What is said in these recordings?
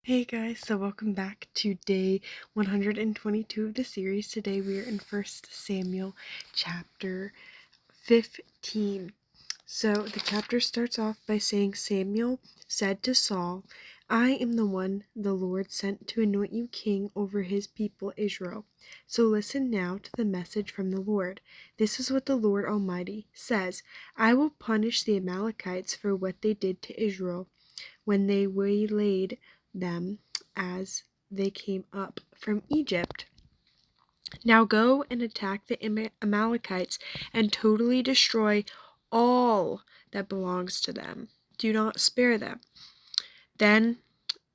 Hey guys, so welcome back to day 122 of the series. Today we are in 1 Samuel chapter 15. So the chapter starts off by saying, Samuel said to Saul, I am the one the Lord sent to anoint you king over his people Israel. So listen now to the message from the Lord. This is what the Lord Almighty says. I will punish the Amalekites for what they did to Israel when they waylaid them as they came up from Egypt. Now go and attack the Amalekites and totally destroy all that belongs to them. Do not spare them.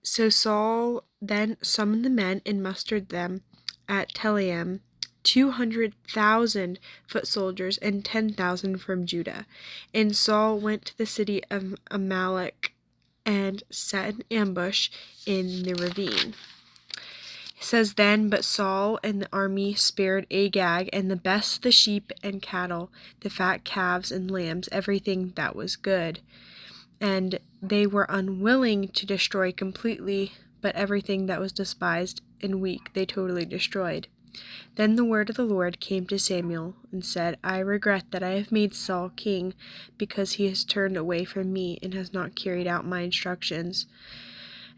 So Saul then summoned the men and mustered them at Telaim, 200,000 foot soldiers and 10,000 from Judah. And Saul went to the city of Amalek and set an ambush in the ravine. It says then, but Saul and the army spared Agag and the best of the sheep and cattle, the fat calves and lambs, everything that was good. And they were unwilling to destroy completely, but everything that was despised and weak they totally destroyed. Then the word of the Lord came to Samuel and said, I regret that I have made Saul king, because he has turned away from me and has not carried out my instructions.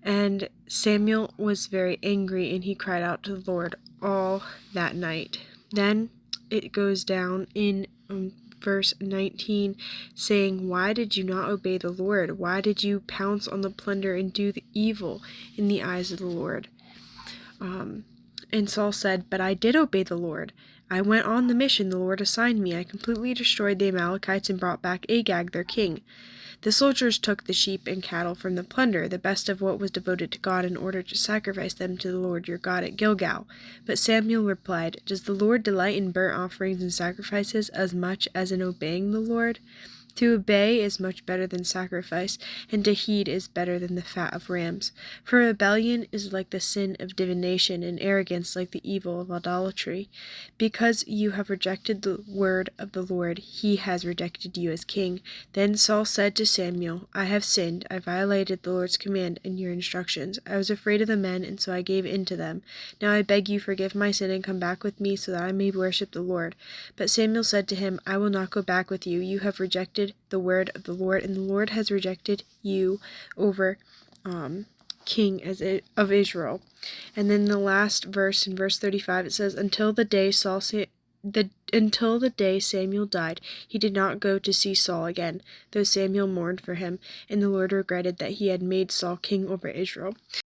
And Samuel was very angry, and he cried out to the Lord all that night. Then it goes down in verse 19, saying, Why did you not obey the Lord? Why did you pounce on the plunder and do the evil in the eyes of the Lord? And Saul said, But I did obey the Lord. I went on the mission the Lord assigned me. I completely destroyed the Amalekites and brought back Agag, their king. The soldiers took the sheep and cattle from the plunder, the best of what was devoted to God, in order to sacrifice them to the Lord your God at Gilgal. But Samuel replied, Does the Lord delight in burnt offerings and sacrifices as much as in obeying the Lord? To obey is much better than sacrifice, and to heed is better than the fat of rams. For rebellion is like the sin of divination, and arrogance like the evil of idolatry. Because you have rejected the word of the Lord, he has rejected you as king. Then Saul said to Samuel, I have sinned. I violated the Lord's command and your instructions. I was afraid of the men, and so I gave in to them. Now I beg you, forgive my sin and come back with me, so that I may worship the Lord. But Samuel said to him, I will not go back with you. You have rejected the word of the Lord, and the Lord has rejected you over king of Israel. And then the last verse, in verse 35, it says, Until the day Samuel died, he did not go to see Saul again, though Samuel mourned for him, and the Lord regretted that he had made Saul king over Israel.